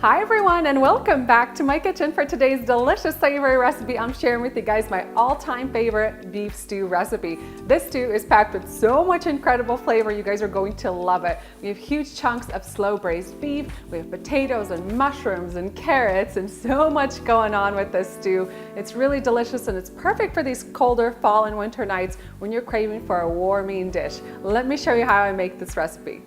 Hi everyone, and welcome back to my kitchen for today's delicious savory recipe. I'm sharing with you guys my all-time favorite beef stew recipe. This stew is packed with so much incredible flavor. You guys are going to love it. We have huge chunks of slow braised beef, we have potatoes and mushrooms and carrots and so much going on with this stew. It's really delicious and it's perfect for these colder fall and winter nights when you're craving for a warming dish. Let me show you how I make this recipe.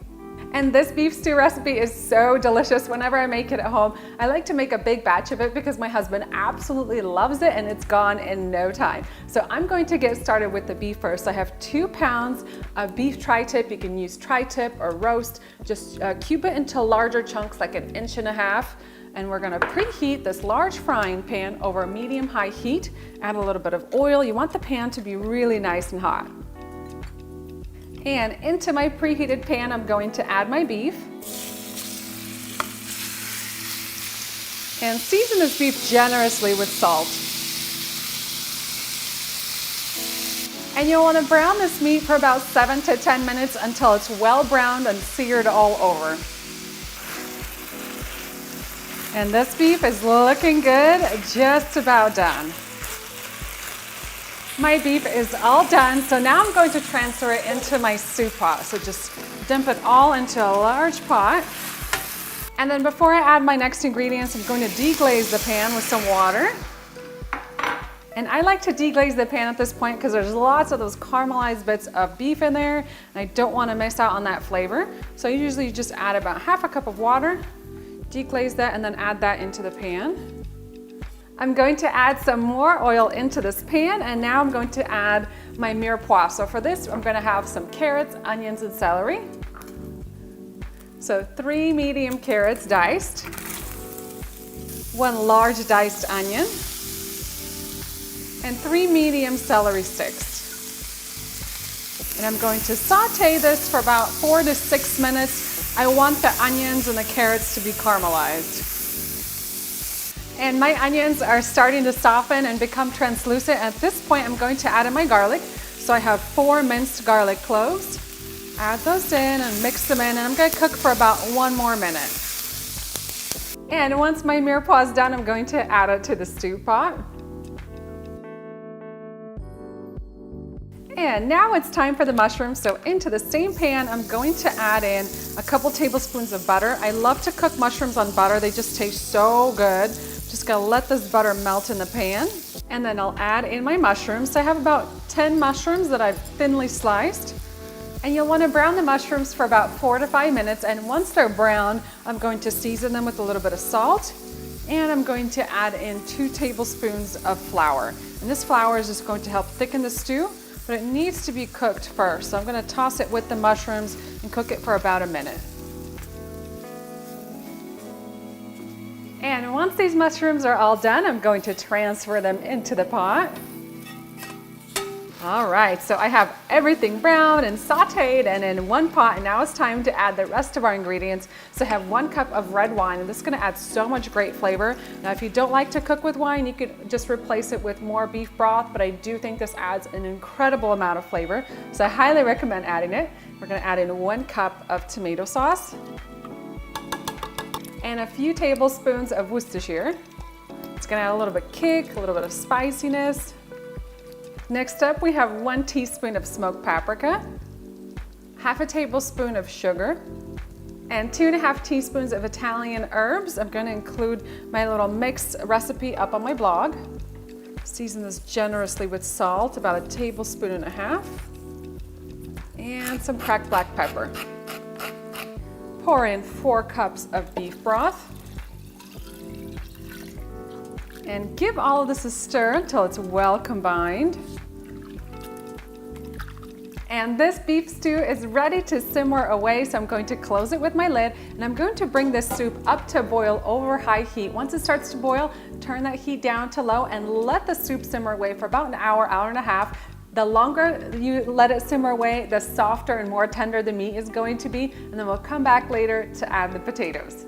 And this beef stew recipe is so delicious. Whenever I make it at home, I like to make a big batch of it because my husband absolutely loves it and it's gone in no time. So I'm going to get started with the beef first. I have 2 pounds of beef tri-tip. You can use tri-tip or roast. Just cube it into larger chunks like 1.5 inches. And we're gonna preheat this large frying pan over medium-high heat. Add a little bit of oil. You want the pan to be really nice and hot. And into my preheated pan, I'm going to add my beef. And season this beef generously with salt. And you'll want to brown this meat for about 7 to 10 minutes until it's well browned and seared all over. And this beef is looking good, just about done. My beef is all done, so now I'm going to transfer it into my soup pot. So just dump it all into a large pot. And then before I add my next ingredients, I'm going to deglaze the pan with some water. And I like to deglaze the pan at this point because there's lots of those caramelized bits of beef in there, and I don't want to miss out on that flavor. So you usually just add about 1/2 cup of water, deglaze that, and then add that into the pan. I'm going to add some more oil into this pan, and now I'm going to add my mirepoix. So for this, I'm going to have some carrots, onions, and celery. So 3 medium carrots diced, 1 large diced onion, and 3 medium celery sticks. And I'm going to saute this for about 4 to 6 minutes. I want the onions and the carrots to be caramelized. And my onions are starting to soften and become translucent. At this point, I'm going to add in my garlic. So I have 4 minced garlic cloves. Add those in and mix them in, and I'm going to cook for about 1 more minute. And once my mirepoix is done, I'm going to add it to the stew pot. And now it's time for the mushrooms. So into the same pan, I'm going to add in a couple tablespoons of butter. I love to cook mushrooms on butter. They just taste so good. Just gonna let this butter melt in the pan. And then I'll add in my mushrooms. So I have about 10 mushrooms that I've thinly sliced. And you'll wanna brown the mushrooms for about 4 to 5 minutes. And once they're brown, I'm going to season them with a little bit of salt. And I'm going to add in 2 tablespoons of flour. And this flour is just going to help thicken the stew, but it needs to be cooked first. So I'm gonna toss it with the mushrooms and cook it for about 1 minute. And once these mushrooms are all done, I'm going to transfer them into the pot. All right, so I have everything browned and sauteed and in one pot, and now it's time to add the rest of our ingredients. So I have 1 cup of red wine, and this is gonna add so much great flavor. Now, if you don't like to cook with wine, you could just replace it with more beef broth, but I do think this adds an incredible amount of flavor. So I highly recommend adding it. We're gonna add in 1 cup of tomato sauce, and a few tablespoons of Worcestershire. It's gonna add a little bit of kick, a little bit of spiciness. Next up, we have 1 teaspoon of smoked paprika, 1/2 tablespoon of sugar, and 2.5 teaspoons of Italian herbs. I'm gonna include my little mix recipe up on my blog. Season this generously with salt, about 1.5 tablespoons, and some cracked black pepper. Pour in 4 cups of beef broth. And give all of this a stir until it's well combined. And this beef stew is ready to simmer away, so I'm going to close it with my lid, and I'm going to bring this soup up to boil over high heat. Once it starts to boil, turn that heat down to low and let the soup simmer away for about 1 hour, 1.5 hours. The longer you let it simmer away, the softer and more tender the meat is going to be, and then we'll come back later to add the potatoes.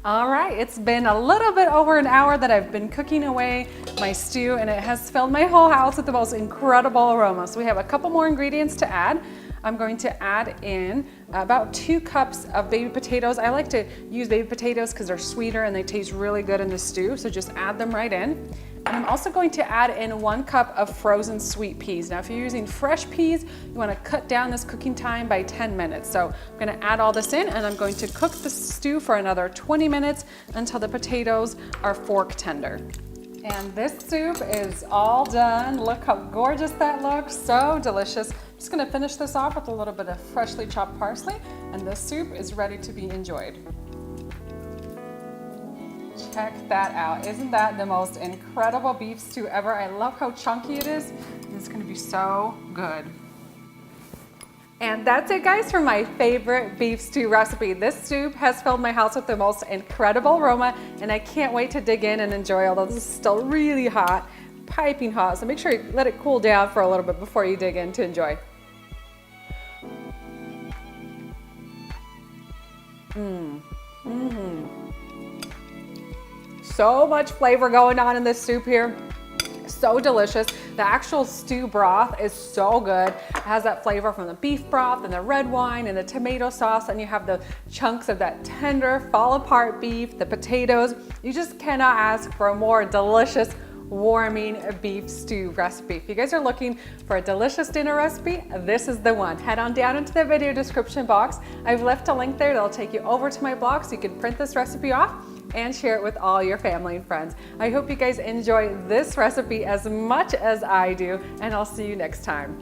All right, it's been a little bit over 1 hour that I've been cooking away my stew, and it has filled my whole house with the most incredible aroma. So we have a couple more ingredients to add. I'm going to add in about 2 cups of baby potatoes. I like to use baby potatoes because they're sweeter and they taste really good in the stew, so just add them right in. And I'm also going to add in 1 cup of frozen sweet peas. Now, if you're using fresh peas, you want to cut down this cooking time by 10 minutes. So I'm going to add all this in, and I'm going to cook the stew for another 20 minutes until the potatoes are fork tender. And this soup is all done. Look how gorgeous that looks, so delicious. I'm just gonna finish this off with a little bit of freshly chopped parsley, and this soup is ready to be enjoyed. Check that out. Isn't that the most incredible beef stew ever? I love how chunky it is. It's gonna be so good. And that's it, guys, for my favorite beef stew recipe. This soup has filled my house with the most incredible aroma, and I can't wait to dig in and enjoy, although this is still really hot, piping hot. So make sure you let it cool down for a little bit before you dig in to enjoy. So much flavor going on in this soup here. So delicious. The actual stew broth is so good. It has that flavor from the beef broth and the red wine and the tomato sauce, and you have the chunks of that tender, fall apart beef, the potatoes. You just cannot ask for a more delicious, warming beef stew recipe. If you guys are looking for a delicious dinner recipe, this is the one. Head on down into the video description box. I've left a link there that'll take you over to my blog so you can print this recipe off and share it with all your family and friends. I hope you guys enjoy this recipe as much as I do, and I'll see you next time.